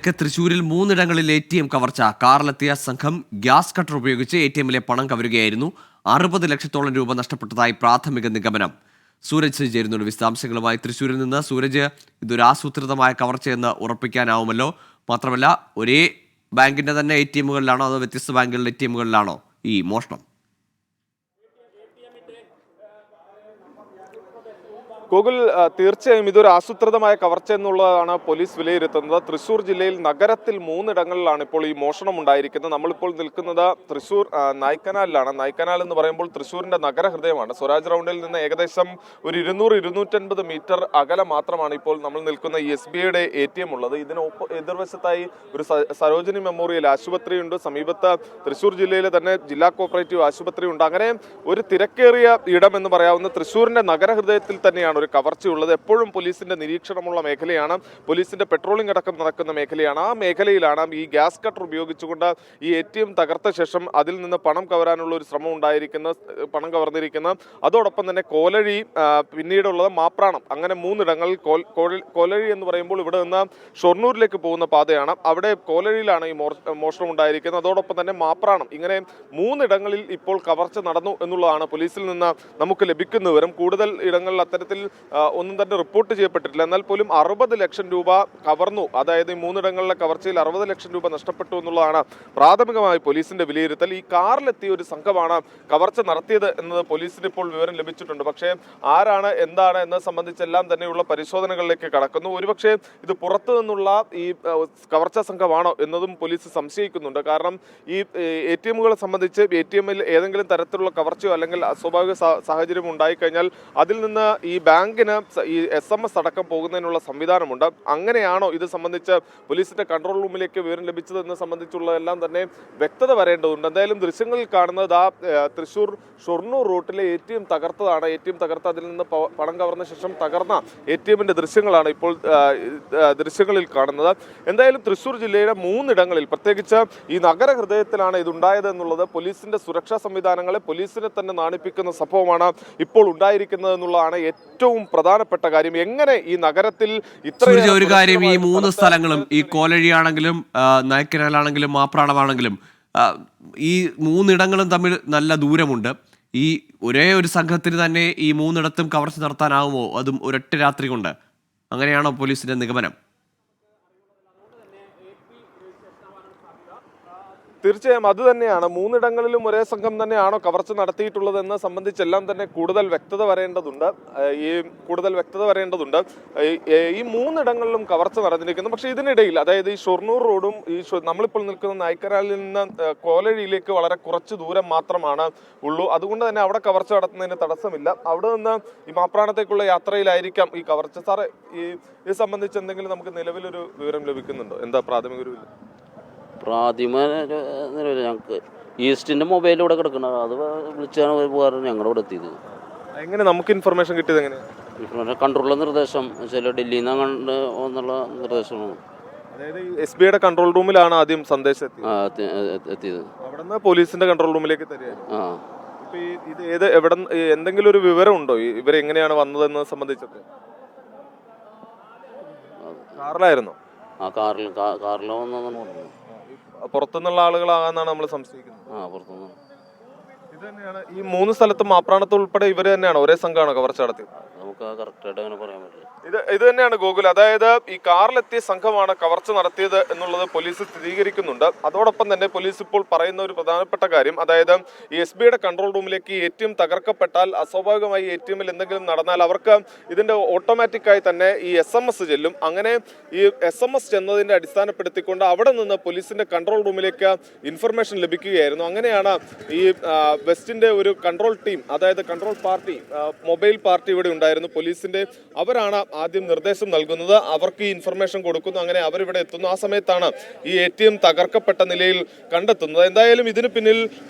തൃശൂരിൽ 3 ഇടങ്ങളിൽ ATM കവർച്ച. കാറിലെത്തിയ സംഘം ഗ്യാസ് കട്ടർ ഉപയോഗിച്ച് ATMലെ പണം കവരുകയായിരുന്നു. 60 ലക്ഷത്തോളം രൂപ നഷ്ടപ്പെട്ടതായി പ്രാഥമിക നിഗമനം. സൂരജ് ചേരുന്നുണ്ട് വിശദാംശങ്ങളുമായി. തൃശൂരിൽ നിന്ന് സൂരജ്, ഇതൊരു ആസൂത്രിതമായ കവർച്ചയെന്ന് ഉറപ്പിക്കാനാവുമല്ലോ. മാത്രമല്ല, ഒരേ ബാങ്കിന്റെ തന്നെ ATMകളിലാണോ അതോ വ്യത്യസ്ത ബാങ്കുകളിലെ ATMകളിലാണോ ഈ മോഷണം? ഗൂഗിൾ, തീർച്ചയായും ഇതൊരു ആസൂത്രിതമായ കവർച്ച എന്നുള്ളതാണ് പോലീസ് വിലയിരുത്തുന്നത്. തൃശൂർ ജില്ലയിൽ നഗരത്തിൽ 3 ഇടങ്ങളിലാണ് ഇപ്പോൾ ഈ മോഷണം ഉണ്ടായിരിക്കുന്നത്. നമ്മളിപ്പോൾ നിൽക്കുന്നത് തൃശൂർ നായ്ക്കനാലിലാണ്. നായ്ക്കനാൽ എന്ന് പറയുമ്പോൾ തൃശൂരിന്റെ നഗരഹൃദയമാണ്. സ്വരാജ് റൗണ്ടിൽ നിന്ന് ഏകദേശം ഒരു 200-250 മീറ്റർ അകലെ മാത്രമാണ് ഇപ്പോൾ നമ്മൾ നിൽക്കുന്ന ഈ SBIയുടെ ATM ഉള്ളത്. എതിർവശത്തായി ഒരു സരോജിനി മെമ്മോറിയൽ ആശുപത്രിയുണ്ട്. സമീപത്ത് തൃശൂർ ജില്ലയിലെ തന്നെ ജില്ലാ കോപ്പറേറ്റീവ് ആശുപത്രി ഉണ്ട്. അങ്ങനെ ഒരു തിരക്കേറിയ ഇടം എന്ന് പറയാവുന്ന തൃശൂരിന്റെ നഗരഹൃദയത്തിൽ തന്നെയാണ് ഒരു കവർച്ചയുള്ളത്. എപ്പോഴും പോലീസിന്റെ നിരീക്ഷണമുള്ള മേഖലയാണ്, പോലീസിന്റെ പെട്രോളിംഗ് അടക്കം നടക്കുന്ന മേഖലയാണ്. ആ മേഖലയിലാണ് ഈ ഗ്യാസ് കട്ടർ ഉപയോഗിച്ചുകൊണ്ട് ഈ ATM തകർത്ത ശേഷം അതിൽ നിന്ന് പണം കവരാനുള്ള ഒരു ശ്രമം പണം കവർന്നിരിക്കുന്നത്. അതോടൊപ്പം തന്നെ കോലഴി, പിന്നീടുള്ളത് മാപ്രാണം, അങ്ങനെ 3 ഇടങ്ങളിൽ. കോലഴി എന്ന് പറയുമ്പോൾ ഇവിടെ നിന്ന് ഷൊർണൂരിലേക്ക് പോകുന്ന പാതയാണ്. അവിടെ കോലഴിയിലാണ് ഈ മോഷണം ഉണ്ടായിരിക്കുന്നത്. അതോടൊപ്പം തന്നെ മാപ്രാണം, ഇങ്ങനെ 3 ഇടങ്ങളിൽ ഇപ്പോൾ കവർച്ച നടന്നു എന്നുള്ളതാണ് പോലീസിൽ നിന്ന് നമുക്ക് ലഭിക്കുന്ന വിവരം. കൂടുതൽ ഇടങ്ങളിൽ അത്തരത്തിൽ ഒന്നും തന്നെ റിപ്പോർട്ട് ചെയ്യപ്പെട്ടിട്ടില്ല. എന്നാൽ പോലും 60 ലക്ഷം രൂപ കവർന്നു. അതായത് ഈ 3 ഇടങ്ങളിലെ കവർച്ചയിൽ 60 ലക്ഷം രൂപ നഷ്ടപ്പെട്ടു എന്നുള്ളതാണ് പ്രാഥമികമായി പോലീസിന്റെ വിലയിരുത്തൽ. ഈ കാറിലെത്തിയ ഒരു സംഘമാണ് കവർച്ച നടത്തിയത് എന്നത് പോലീസിന് ഇപ്പോൾ വിവരം ലഭിച്ചിട്ടുണ്ട്. പക്ഷേ ആരാണ്, എന്താണ് എന്നത് സംബന്ധിച്ചെല്ലാം തന്നെയുള്ള പരിശോധനകളിലേക്ക് കടക്കുന്നു. ഒരുപക്ഷെ ഇത് പുറത്തു നിന്നുള്ള ഈ കവർച്ചാ സംഘമാണോ എന്നതും പോലീസ് സംശയിക്കുന്നുണ്ട്. കാരണം ഈ ATMകളെ സംബന്ധിച്ച് ATMൽ ഏതെങ്കിലും തരത്തിലുള്ള കവർച്ചയോ അല്ലെങ്കിൽ അസ്വാഭാവിക സാഹചര്യം ഉണ്ടായിക്കഴിഞ്ഞാൽ അതിൽ നിന്ന് ഈ ബാങ്കിന് ഈ SMS അടക്കം പോകുന്നതിനുള്ള സംവിധാനമുണ്ട്. അങ്ങനെയാണോ ഇത് സംബന്ധിച്ച് പോലീസിന്റെ കൺട്രോൾ റൂമിലേക്ക് വിവരം ലഭിച്ചതെന്ന് സംബന്ധിച്ചുള്ളതെല്ലാം തന്നെ വ്യക്തത വരേണ്ടതുണ്ട്. എന്തായാലും ദൃശ്യങ്ങളിൽ കാണുന്നത് തൃശൂർ ഷൊർണൂർ റൂട്ടിലെ ATM തകർത്തതാണ്. ATM തകർത്ത് അതിൽ നിന്ന് പണം കവർന്ന ശേഷം തകർന്ന ATMന്റെ ദൃശ്യങ്ങളാണ് ഇപ്പോൾ ദൃശ്യങ്ങളിൽ കാണുന്നത്. എന്തായാലും തൃശൂർ ജില്ലയിലെ 3 ഇടങ്ങളിൽ, പ്രത്യേകിച്ച് ഈ നഗരഹൃദയത്തിലാണ് ഇതുണ്ടായത് എന്നുള്ളത് പോലീസിന്റെ സുരക്ഷാ സംവിധാനങ്ങളെ, പോലീസിനെ തന്നെ നാണിപ്പിക്കുന്ന സംഭവമാണ് ഇപ്പോൾ ഉണ്ടായിരിക്കുന്നത് എന്നുള്ളതാണ് ഏറ്റവും പ്രധാനപ്പെട്ട കാര്യം. എങ്ങനെ ഈ നഗരത്തിൽ ഒരു കാര്യം, ഈ 3 സ്ഥലങ്ങളും, ഈ കോലഴിയാണെങ്കിലും നായ്ക്കനാലാണെങ്കിലും മാപ്രാണമാണെങ്കിലും, ഈ 3 ഇടങ്ങളും തമ്മിൽ നല്ല ദൂരമുണ്ട്. ഈ ഒരേ ഒരു സംഘത്തിന് തന്നെ ഈ 3 ഇടത്തും കവർച്ച നടത്താനാവുമോ, അതും ഒരൊറ്റ രാത്രി കൊണ്ട്? അങ്ങനെയാണോ പോലീസിന്റെ നിഗമനം? തീർച്ചയായും അത് തന്നെയാണ്. 3 ഇടങ്ങളിലും ഒരേ സംഘം തന്നെയാണോ കവർച്ച നടത്തിയിട്ടുള്ളതെന്ന് സംബന്ധിച്ചെല്ലാം തന്നെ കൂടുതൽ വ്യക്തത വരേണ്ടതുണ്ട്. ഈ 3 ഇടങ്ങളിലും കവർച്ച നടന്നിരിക്കുന്നു. പക്ഷേ ഇതിനിടയിൽ, അതായത് ഈ ഷൊർണൂർ റോഡും നമ്മളിപ്പോൾ നിൽക്കുന്ന നായ്ക്കനാലിൽ നിന്ന് കോലഴിയിലേക്ക് വളരെ കുറച്ച് ദൂരം മാത്രമാണ് ഉള്ളൂ. അതുകൊണ്ട് തന്നെ അവിടെ കവർച്ച നടത്തുന്നതിന് തടസ്സമില്ല. അവിടെ നിന്ന് ഈ മാപ്രാണത്തേക്കുള്ള യാത്രയിലായിരിക്കാം ഈ കവർച്ച. സാറേ, ഇത് സംബന്ധിച്ച് എന്തെങ്കിലും നമുക്ക് നിലവിലൊരു വിവരം ലഭിക്കുന്നുണ്ടോ? എന്താ പ്രാഥമിക ഒരു നിലവിൽ ഞങ്ങൾക്ക് ഈസ്റ്റിന്റെ മൊബൈൽ ഇവിടെ കിടക്കുന്നത്, അത് വിളിച്ചാണ് പോകാറ് ഞങ്ങളുടെ ഇവിടെ എത്തിയത്. എങ്ങനെ നമുക്ക് ഇൻഫർമേഷൻ കിട്ടിയത്? ഇൻഫർമേഷൻ കൺട്രോളിലെ നിർദ്ദേശം ചില ഡൽഹിയിൽ നിന്ന് എന്നുള്ള നിർദ്ദേശമാണ്. അതായത് SBIയുടെ കൺട്രോൾ റൂമിലാണ് ആദ്യം സന്ദേശം എത്തിയത്. അവിടെ നിന്ന് പോലീസിന്റെ കൺട്രോൾ റൂമിലേക്ക് തരികയായിരുന്നു. ഇത് എവിടെ, എന്തെങ്കിലും ഒരു വിവരം ഉണ്ടോ ഇവരെങ്ങനെയാണ് വന്നതെന്ന് സംബന്ധിച്ചൊക്കെ? കാറിലായിരുന്നോ? കാറിലോ വന്നതെന്ന് പറഞ്ഞു. പുറത്തുനിന്നുള്ള ആളുകളാകാന്നാണ് നമ്മൾ സംശയിക്കുന്നത്. ഇത് തന്നെയാണ് ഈ 3 സ്ഥലത്തും മാപ്രാണത്ത് ഉൾപ്പെടെ ഇവര് തന്നെയാണ്, ഒരേ സംഘമാണ് കവർച്ച നടത്തിയത്. നമുക്ക് കറക്റ്റായിട്ട് അങ്ങനെ പറയാൻ പറ്റില്ല. ഇത് തന്നെയാണ് ഗോകുൽ. അതായത് ഈ കാറിലെത്തിയ സംഘമാണ് കവർച്ച നടത്തിയത് എന്നുള്ളത് പോലീസ് സ്ഥിരീകരിക്കുന്നുണ്ട്. അതോടൊപ്പം തന്നെ പോലീസ് ഇപ്പോൾ പറയുന്ന ഒരു പ്രധാനപ്പെട്ട കാര്യം, അതായത് ഈ SBIയുടെ കൺട്രോൾ റൂമിലേക്ക് ATM തകർക്കപ്പെട്ടാൽ, അസ്വാഭാവികമായി ATMൽ എന്തെങ്കിലും നടന്നാൽ അവർക്ക് ഇതിന്റെ ഓട്ടോമാറ്റിക്കായി തന്നെ ഈ SMS ചെല്ലും. അങ്ങനെ ഈ SMS ചെന്നതിന്റെ അടിസ്ഥാനപ്പെടുത്തിക്കൊണ്ട് അവിടെ നിന്ന് പോലീസിന്റെ കൺട്രോൾ റൂമിലേക്ക് ഇൻഫർമേഷൻ ലഭിക്കുകയായിരുന്നു. അങ്ങനെയാണ് ഈ വെസ്റ്റിന്റെ ഒരു കൺട്രോൾ ടീം, അതായത് കൺട്രോൾ പാർട്ടി, മൊബൈൽ പാർട്ടി ഇവിടെ ഉണ്ടായിരുന്നു പോലീസിന്റെ. അവരാണ് ആദ്യം നിർദ്ദേശം നൽകുന്നത്, അവർക്ക് ഈ ഇൻഫർമേഷൻ കൊടുക്കുന്നു. അങ്ങനെ അവരിവിടെ എത്തുന്നു. ആ സമയത്താണ് ഈ ATM തകർക്കപ്പെട്ട നിലയിൽ കണ്ടെത്തുന്നത്. എന്തായാലും ഇതിന് പിന്നിൽ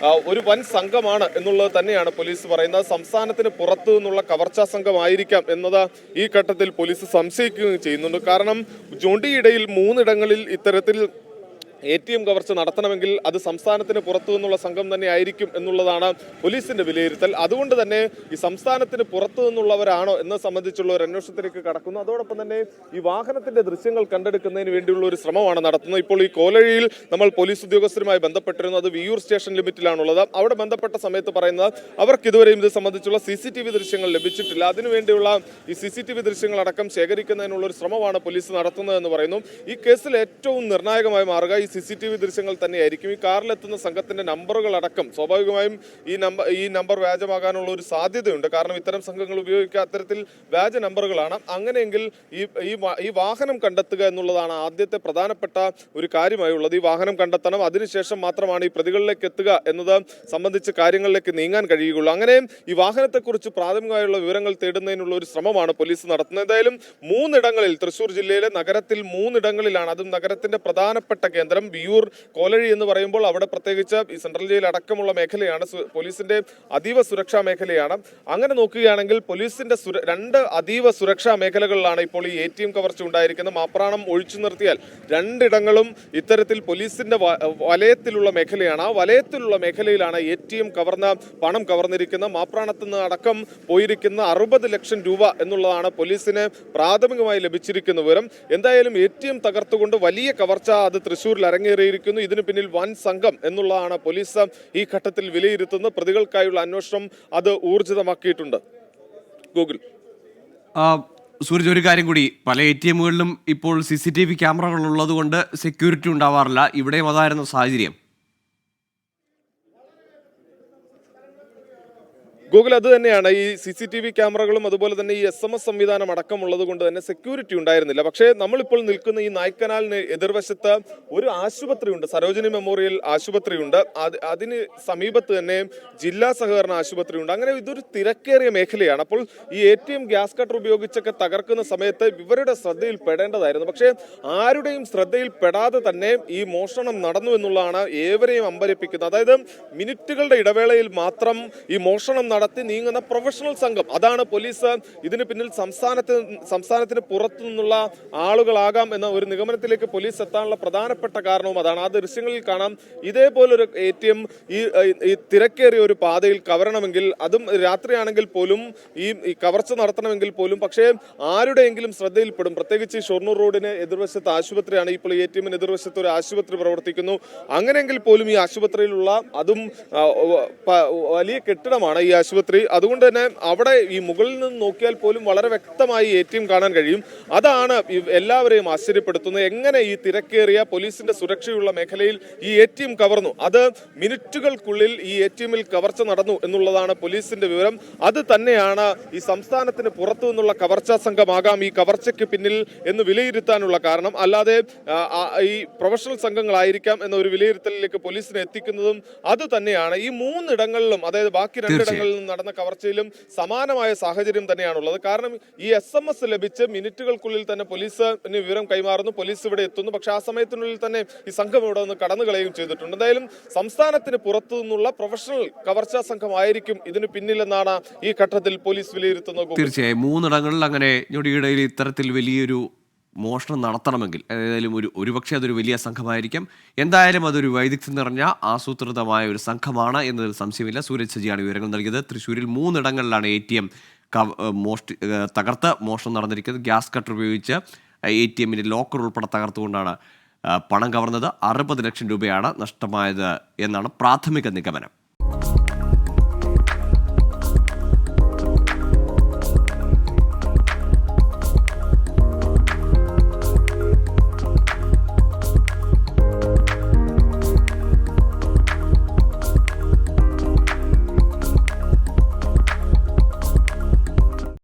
ഒരു വൻ സംഘമാണ് എന്നുള്ളത് തന്നെയാണ് പോലീസ് പറയുന്നത്. സംസ്ഥാനത്തിന് പുറത്തു നിന്നുള്ള കവർച്ചാ സംഘമായിരിക്കാം എന്നത് ഈ ഘട്ടത്തിൽ പോലീസ് സംശയിക്കുകയും ചെയ്യുന്നുണ്ട്. കാരണം ജോണ്ടിയിടയിൽ 3 ഇടങ്ങളിൽ ഇത്തരത്തിൽ ATM കവർച്ച നടത്തണമെങ്കിൽ അത് സംസ്ഥാനത്തിന് പുറത്തു നിന്നുള്ള സംഘം തന്നെ ആയിരിക്കും എന്നുള്ളതാണ് പോലീസിന്റെ വിലയിരുത്തൽ. അതുകൊണ്ട് തന്നെ ഈ സംസ്ഥാനത്തിന് പുറത്തു നിന്നുള്ളവരാണോ എന്നെ സംബന്ധിച്ചുള്ള ഒരു അന്വേഷണത്തിലേക്ക് കടക്കുന്നു. അതോടൊപ്പം തന്നെ ഈ വാഹനത്തിന്റെ ദൃശ്യങ്ങൾ കണ്ടെടുക്കുന്നതിന് വേണ്ടിയുള്ള ഒരു ശ്രമമാണ് നടത്തുന്നത്. ഇപ്പോൾ ഈ കോലഴിയിൽ നമ്മൾ പോലീസ് ഉദ്യോഗസ്ഥരുമായി ബന്ധപ്പെട്ടിരുന്നു. അത് വിയൂർ സ്റ്റേഷൻ ലിമിറ്റിലാണുള്ളത്. അവിടെ ബന്ധപ്പെട്ട സമയത്ത് പറയുന്നത് അവർക്ക് ഇതുവരെയും ഇത് സംബന്ധിച്ചുള്ള CCTV ദൃശ്യങ്ങൾ ലഭിച്ചിട്ടില്ല. അതിനുവേണ്ടിയുള്ള ഈ CCTV ദൃശ്യങ്ങളടക്കം ശേഖരിക്കുന്നതിനുള്ള ഒരു ശ്രമമാണ് പോലീസ് നടത്തുന്നതെന്ന് പറയുന്നു. ഈ കേസിൽ ഏറ്റവും നിർണായകമായി മാറുക ഈ CCTV ദൃശ്യങ്ങൾ തന്നെയായിരിക്കും. ഈ കാറിലെത്തുന്ന സംഘത്തിന്റെ നമ്പറുകൾ അടക്കം സ്വാഭാവികമായും ഈ നമ്പർ വ്യാജമാകാനുള്ള ഒരു സാധ്യതയുണ്ട്. കാരണം ഇത്തരം സംഘങ്ങൾ ഉപയോഗിക്കുക അത്തരത്തിൽ വ്യാജ നമ്പറുകളാണ്. അങ്ങനെയെങ്കിൽ ഈ വാഹനം കണ്ടെത്തുക എന്നുള്ളതാണ് ആദ്യത്തെ പ്രധാനപ്പെട്ട ഒരു കാര്യമായുള്ളത്. ഈ വാഹനം കണ്ടെത്തണം, അതിനുശേഷം മാത്രമാണ് ഈ പ്രതികളിലേക്ക് എത്തുക എന്നത് സംബന്ധിച്ച് കാര്യങ്ങളിലേക്ക് നീങ്ങാൻ കഴിയുകയുള്ളൂ. അങ്ങനെ ഈ വാഹനത്തെക്കുറിച്ച് പ്രാഥമികമായുള്ള വിവരങ്ങൾ തേടുന്നതിനുള്ള ഒരു ശ്രമമാണ് പോലീസ് നടത്തുന്നത്. എന്തായാലും 3 ഇടങ്ങളിൽ തൃശ്ശൂർ ജില്ലയിലെ നഗരത്തിൽ 3 ഇടങ്ങളിലാണ്, അതും നഗരത്തിന്റെ പ്രധാനപ്പെട്ട കേന്ദ്രം വിയൂർ കോലഴി എന്ന് പറയുമ്പോൾ അവിടെ പ്രത്യേകിച്ച് ഈ സെൻട്രൽ ജയിൽ അടക്കമുള്ള മേഖലയാണ്, പോലീസിന്റെ അതീവ സുരക്ഷാ മേഖലയാണ്. അങ്ങനെ നോക്കുകയാണെങ്കിൽ പോലീസിന്റെ 2 അതീവ സുരക്ഷാ മേഖലകളിലാണ് ഇപ്പോൾ ഈ ATM കവർച്ച ഉണ്ടായിരിക്കുന്നത്. മാപ്രാണം ഒഴിച്ചു നിർത്തിയാൽ 2 ഇടങ്ങളും ഇത്തരത്തിൽ പോലീസിന്റെ വലയത്തിലുള്ള മേഖലയാണ്. ആ വലയത്തിലുള്ള മേഖലയിലാണ് ATM പണം കവർന്നിരിക്കുന്ന മാപ്രാണത്ത് നിന്ന് അടക്കം പോയിരിക്കുന്ന 60 ലക്ഷം രൂപ എന്നുള്ളതാണ് പോലീസിന് പ്രാഥമികമായി ലഭിച്ചിരിക്കുന്ന വിവരം. എന്തായാലും ATM തകർത്തുകൊണ്ട് വലിയ കവർച്ച അത് തൃശ്ശൂരിൽ അരങ്ങേറിയിരിക്കുന്നു. ഇതിന് പിന്നിൽ വൻ സംഘം എന്നുള്ളതാണ് പോലീസ് ഈ ഘട്ടത്തിൽ വിലയിരുത്തുന്നത്. പ്രതികൾക്കായുള്ള അന്വേഷണം അത് ഊർജിതമാക്കിയിട്ടുണ്ട്. ഗൂഗിൾ സൂരജ്, ഒരു കാര്യം കൂടി, പല ATMകളിലും ഇപ്പോൾ CCTV ക്യാമറകൾ ഉള്ളത് കൊണ്ട് സെക്യൂരിറ്റി ഉണ്ടാവാറില്ല. ഇവിടെയും അതായിരുന്നു സാഹചര്യം. ഗൂഗിൾ അത് തന്നെയാണ്. ഈ CCTV ക്യാമറകളും അതുപോലെ തന്നെ ഈ SMS സംവിധാനം അടക്കമുള്ളത് കൊണ്ട് തന്നെ സെക്യൂരിറ്റി ഉണ്ടായിരുന്നില്ല. പക്ഷേ നമ്മളിപ്പോൾ നിൽക്കുന്ന ഈ നായ്ക്കനാലിന് എതിർവശത്ത് ഒരു ആശുപത്രിയുണ്ട്, സരോജിനി മെമ്മോറിയൽ ആശുപത്രിയുണ്ട്. അതിന് സമീപത്ത് തന്നെ ജില്ലാ സഹകരണ ആശുപത്രിയുണ്ട്. അങ്ങനെ ഇതൊരു തിരക്കേറിയ മേഖലയാണ്. അപ്പോൾ ഈ ATM ഗ്യാസ് കട്ടർ ഉപയോഗിച്ചൊക്കെ തകർക്കുന്ന സമയത്ത് ഇവരുടെ ശ്രദ്ധയിൽ പെടേണ്ടതായിരുന്നു. പക്ഷേ ആരുടെയും ശ്രദ്ധയിൽ പെടാതെ തന്നെ ഈ മോഷണം നടന്നു എന്നുള്ളതാണ് ഏവരെയും അമ്പരപ്പിക്കുന്നത്. അതായത് മിനിറ്റുകളുടെ ഇടവേളയിൽ മാത്രം ഈ മോഷണം നടത്തി നീങ്ങുന്ന പ്രൊഫഷണൽ സംഘം, അതാണ് പോലീസ് ഇതിന് പിന്നിൽ സംസ്ഥാനത്തിന് പുറത്തു നിന്നുള്ള ആളുകളാകാം എന്ന ഒരു നിഗമനത്തിലേക്ക് പോലീസ് എത്താനുള്ള പ്രധാനപ്പെട്ട കാരണവും അതാണ്. ആ ദൃശ്യങ്ങളിൽ കാണാം, ഇതേപോലൊരു ATM ഈ തിരക്കേറിയ ഒരു പാതയിൽ കവരണമെങ്കിൽ, അതും രാത്രിയാണെങ്കിൽ പോലും ഈ കവർച്ച നടത്തണമെങ്കിൽ പോലും പക്ഷേ ആരുടെയെങ്കിലും ശ്രദ്ധയിൽപ്പെടും. പ്രത്യേകിച്ച് ഷൊർണൂർ റോഡിന് എതിർവശത്ത് ആശുപത്രിയാണ്. ഇപ്പോൾ ATMന് എതിർവശത്ത് ഒരു ആശുപത്രി പ്രവർത്തിക്കുന്നു. അങ്ങനെയെങ്കിൽ പോലും ഈ ആശുപത്രിയിലുള്ള അതും വലിയ കെട്ടിടമാണ് ഈ ആശുപത്രി. അതുകൊണ്ട് തന്നെ അവിടെ ഈ മുകളിൽ നിന്ന് നോക്കിയാൽ പോലും വളരെ വ്യക്തമായി ATM കാണാൻ കഴിയും. അതാണ് എല്ലാവരെയും ആശ്ചര്യപ്പെടുത്തുന്നത്. എങ്ങനെ ഈ തിരക്കേറിയ പോലീസിന്റെ സുരക്ഷയുള്ള മേഖലയിൽ ഈ ATM കവർന്നു, അത് മിനിറ്റുകൾക്കുള്ളിൽ ഈ ATMൽ കവർച്ച നടന്നു എന്നുള്ളതാണ് പോലീസിന്റെ വിവരം. അത് തന്നെയാണ് ഈ സംസ്ഥാനത്തിന് പുറത്തു നിന്നുള്ള കവർച്ചാ സംഘമാകാം ഈ കവർച്ചയ്ക്ക് പിന്നിൽ എന്ന് വിലയിരുത്താനുള്ള കാരണം. അല്ലാതെ ഈ പ്രൊഫഷണൽ സംഘങ്ങളായിരിക്കാം എന്ന ഒരു വിലയിരുത്തലിലേക്ക് പോലീസിനെ എത്തിക്കുന്നതും അത് തന്നെയാണ്. ഈ 3 ഇടങ്ങളിലും, അതായത് ബാക്കി 2 ഇടങ്ങളിലും നടന്ന കവർച്ചയിലും സമാനമായ സാഹചര്യം തന്നെയാണുള്ളത്. കാരണം ഈ SMS ലഭിച്ച് മിനിറ്റുകൾക്കുള്ളിൽ തന്നെ പോലീസിന് വിവരം കൈമാറുന്നു, പോലീസ് ഇവിടെ എത്തുന്നു. പക്ഷെ ആ സമയത്തിനുള്ളിൽ തന്നെ ഈ സംഘം ഇവിടെ നിന്ന് കടന്നു കളയുകയും ചെയ്തിട്ടുണ്ട്. എന്തായാലും സംസ്ഥാനത്തിന് പുറത്തു നിന്നുള്ള പ്രൊഫഷണൽ കവർച്ചാ സംഘമായിരിക്കും ഇതിന് പിന്നിലെന്നാണ് ഈ ഘട്ടത്തിൽ പോലീസ് വിലയിരുത്തുന്നത്. തീർച്ചയായും 3 ഇടങ്ങളിൽ അങ്ങനെ ഞൊടിയിടയിൽ ഇത്തരത്തിൽ വലിയൊരു മോഷണം നടത്തണമെങ്കിൽ ഏതായാലും ഒരുപക്ഷെ അതൊരു വലിയ സംഘമായിരിക്കും. എന്തായാലും അതൊരു വൈദഗ്ധ്യം നിറഞ്ഞ ആസൂത്രിതമായ ഒരു സംഘമാണ് എന്നതിൽ സംശയമില്ല. സൂരജ് സജിയാണ് വിവരങ്ങൾ നൽകിയത്. തൃശ്ശൂരിൽ 3 ഇടങ്ങളിലാണ് ATM തകർത്ത് മോഷണം നടന്നിരിക്കുന്നത്. ഗ്യാസ് കട്ടർ ഉപയോഗിച്ച് ATMന്റെ ലോക്കർ ഉൾപ്പെടെ തകർത്തുകൊണ്ടാണ് പണം കവർന്നത്. 60 ലക്ഷം രൂപയാണ് നഷ്ടമായത് എന്നാണ് പ്രാഥമിക നിഗമനം.